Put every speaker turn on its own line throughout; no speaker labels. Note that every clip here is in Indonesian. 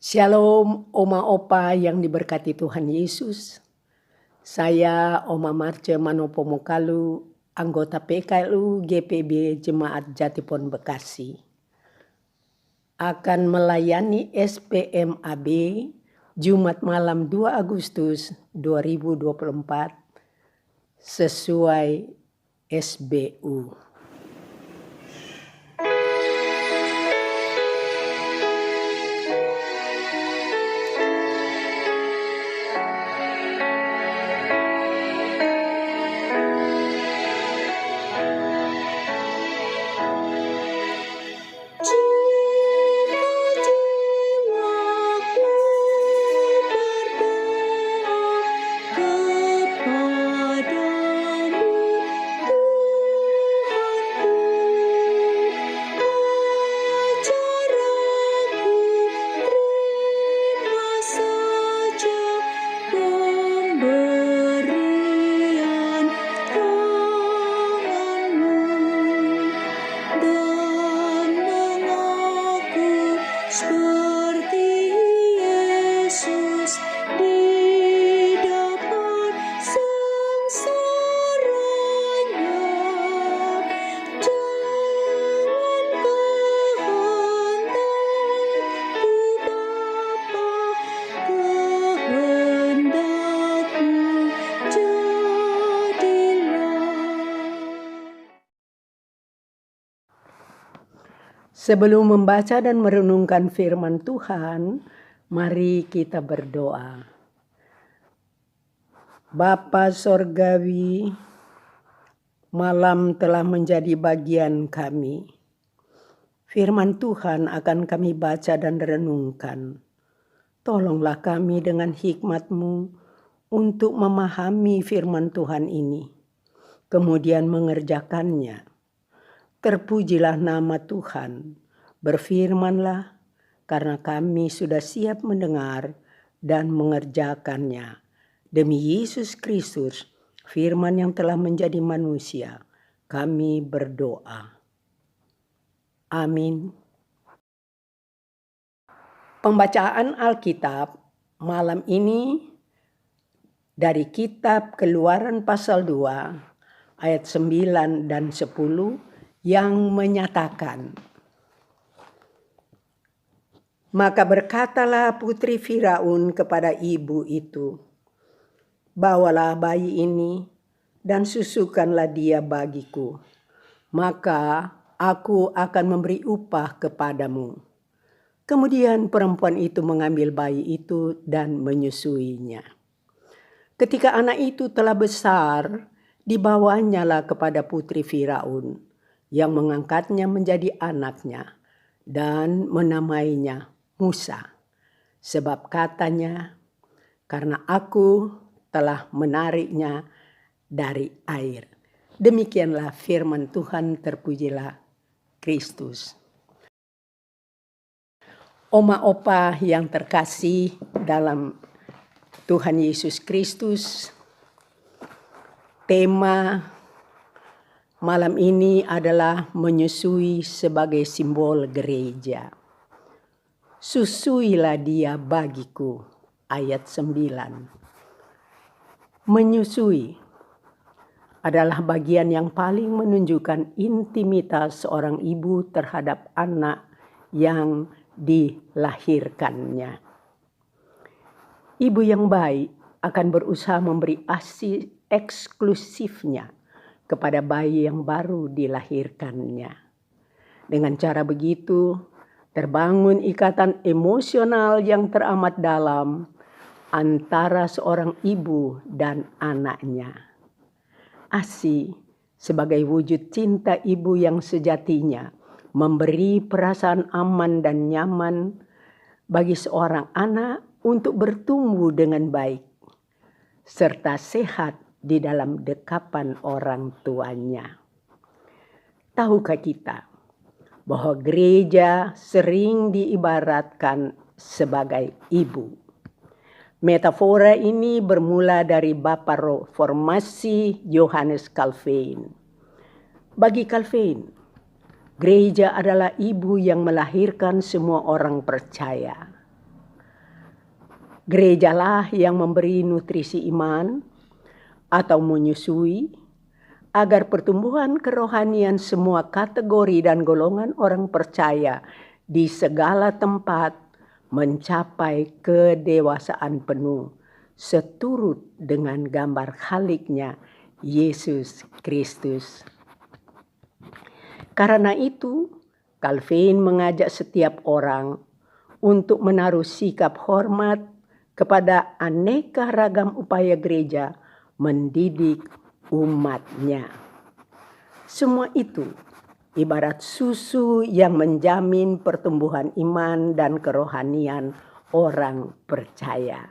Shalom Oma Opa yang diberkati Tuhan Yesus. Saya Oma Marce Manopo Mokalu, anggota PKLU GPB Jemaat Jatipon Bekasi. Akan melayani SPMAB Jumat malam 2 Agustus 2024 sesuai SBU. Sebelum membaca dan merenungkan firman Tuhan, mari kita berdoa. Bapa Sorgawi, malam telah menjadi bagian kami. Firman Tuhan akan kami baca dan renungkan. Tolonglah kami dengan hikmat-Mu untuk memahami firman Tuhan ini, kemudian mengerjakannya. Terpujilah nama Tuhan, berfirmanlah karena kami sudah siap mendengar dan mengerjakannya. Demi Yesus Kristus, firman yang telah menjadi manusia, kami berdoa. Amin. Pembacaan Alkitab malam ini dari kitab Keluaran pasal 2 ayat 9 dan 10 yang menyatakan, maka berkatalah putri Firaun kepada ibu itu, bawalah bayi ini dan susukanlah dia bagiku, maka aku akan memberi upah kepadamu. Kemudian perempuan itu mengambil bayi itu dan menyusuinya. Ketika anak itu telah besar, dibawanyalah kepada putri Firaun, yang mengangkatnya menjadi anaknya dan menamainya Musa. Sebab katanya, karena aku telah menariknya dari air. Demikianlah firman Tuhan, terpujilah Kristus. Oma Opa yang terkasih dalam Tuhan Yesus Kristus, tema malam ini adalah menyusui sebagai simbol gereja. Susuilah dia bagiku, ayat 9. Menyusui adalah bagian yang paling menunjukkan intimitas seorang ibu terhadap anak yang dilahirkannya. Ibu yang baik akan berusaha memberi ASI eksklusifnya kepada bayi yang baru dilahirkannya. Dengan cara begitu, terbangun ikatan emosional yang teramat dalam antara seorang ibu dan anaknya. ASI sebagai wujud cinta ibu yang sejatinya memberi perasaan aman dan nyaman bagi seorang anak untuk bertumbuh dengan baik serta sehat di dalam dekapan orang tuanya. Tahukah kita bahwa gereja sering diibaratkan sebagai ibu? Metafora ini bermula dari Bapa Reformasi Johannes Calvin. Bagi Calvin, gereja adalah ibu yang melahirkan semua orang percaya. Gerejalah yang memberi nutrisi iman atau menyusui agar pertumbuhan kerohanian semua kategori dan golongan orang percaya di segala tempat mencapai kedewasaan penuh seturut dengan gambar khaliknya Yesus Kristus. Karena itu, Calvin mengajak setiap orang untuk menaruh sikap hormat kepada aneka ragam upaya gereja mendidik umatnya. Semua itu ibarat susu yang menjamin pertumbuhan iman dan kerohanian orang percaya.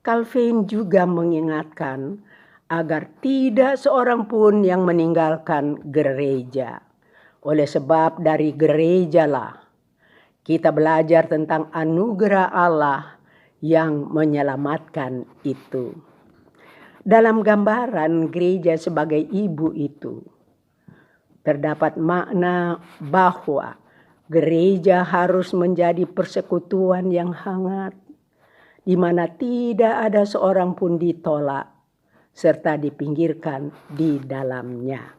Calvin juga mengingatkan agar tidak seorang pun yang meninggalkan gereja. Oleh sebab dari gerejalah kita belajar tentang anugerah Allah yang menyelamatkan itu. Dalam gambaran gereja sebagai ibu itu, terdapat makna bahwa gereja harus menjadi persekutuan yang hangat, di mana tidak ada seorang pun ditolak serta dipinggirkan di dalamnya.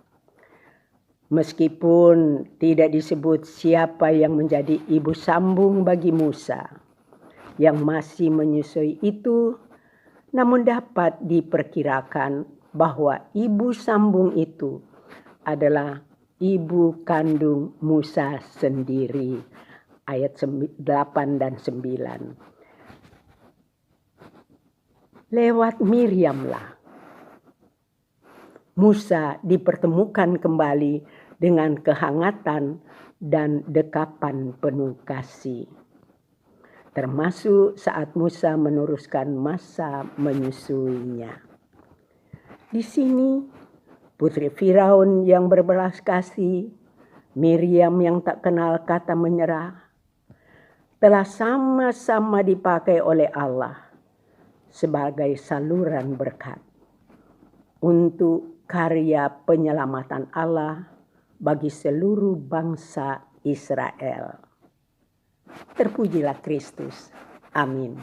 Meskipun tidak disebut siapa yang menjadi ibu sambung bagi Musa yang masih menyusui itu, namun dapat diperkirakan bahwa ibu sambung itu adalah ibu kandung Musa sendiri. Ayat 8 dan 9. Lewat Miriamlah Musa dipertemukan kembali dengan kehangatan dan dekapan penuh kasih. Termasuk saat Musa meneruskan masa menyusuinya. Di sini, putri Firaun yang berbelas kasih, Miriam yang tak kenal kata menyerah, telah sama-sama dipakai oleh Allah sebagai saluran berkat untuk karya penyelamatan Allah bagi seluruh bangsa Israel. Terpujilah Kristus. Amin.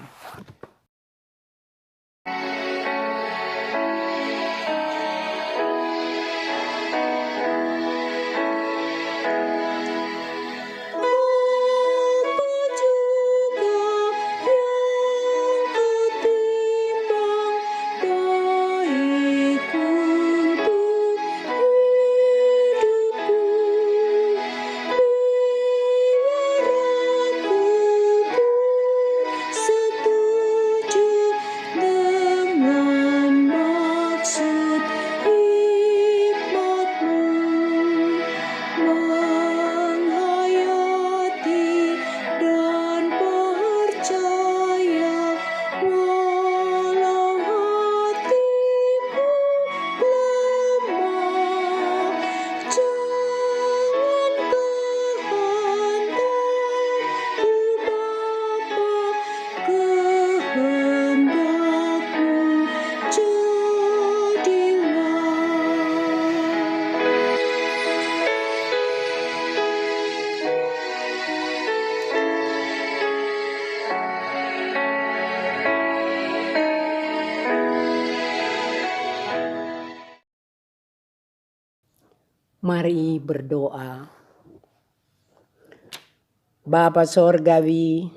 Mari berdoa. Bapa Sorgawi,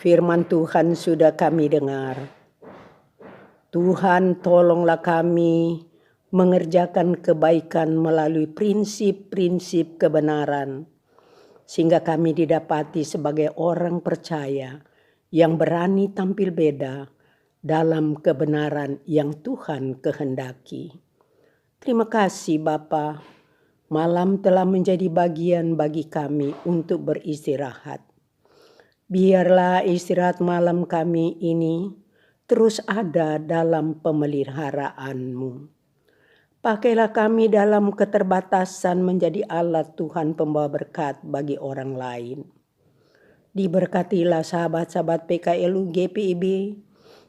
firman Tuhan sudah kami dengar. Tuhan, tolonglah kami mengerjakan kebaikan melalui prinsip-prinsip kebenaran, sehingga kami didapati sebagai orang percaya yang berani tampil beda dalam kebenaran yang Tuhan kehendaki. Terima kasih Bapa. Malam telah menjadi bagian bagi kami untuk beristirahat. Biarlah istirahat malam kami ini terus ada dalam pemeliharaanmu. Pakailah kami dalam keterbatasan menjadi alat Tuhan pembawa berkat bagi orang lain. Diberkatilah sahabat-sahabat PKLU GPIB,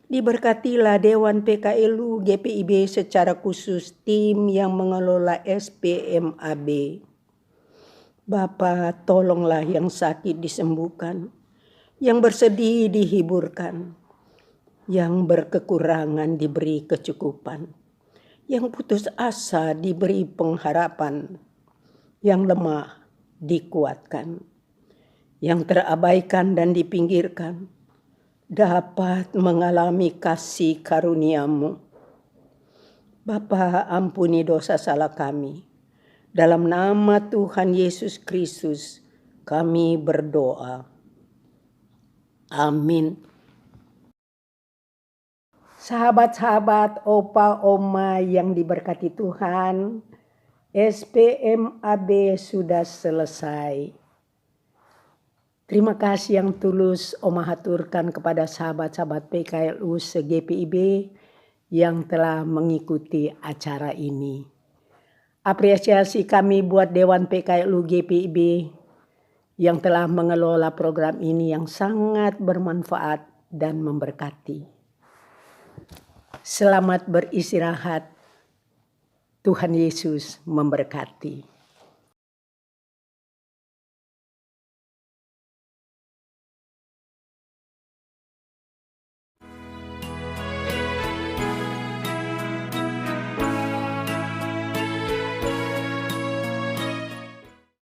diberkatilah Dewan PKLU GPIB secara khusus tim yang mengelola SPMAB. Bapa, tolonglah yang sakit disembuhkan, yang bersedih dihiburkan, yang berkekurangan diberi kecukupan, yang putus asa diberi pengharapan, yang lemah dikuatkan, yang terabaikan dan dipinggirkan dapat mengalami kasih karunia-Mu. Bapa, ampuni dosa salah kami. Dalam nama Tuhan Yesus Kristus kami berdoa. Amin. Sahabat-sahabat, opa, oma yang diberkati Tuhan, SPMAB sudah selesai. Terima kasih yang tulus oma haturkan kepada sahabat-sahabat PKLU se-GPIB yang telah mengikuti acara ini. Apresiasi kami buat Dewan PKLU GPIB yang telah mengelola program ini yang sangat bermanfaat dan memberkati. Selamat beristirahat. Tuhan Yesus memberkati.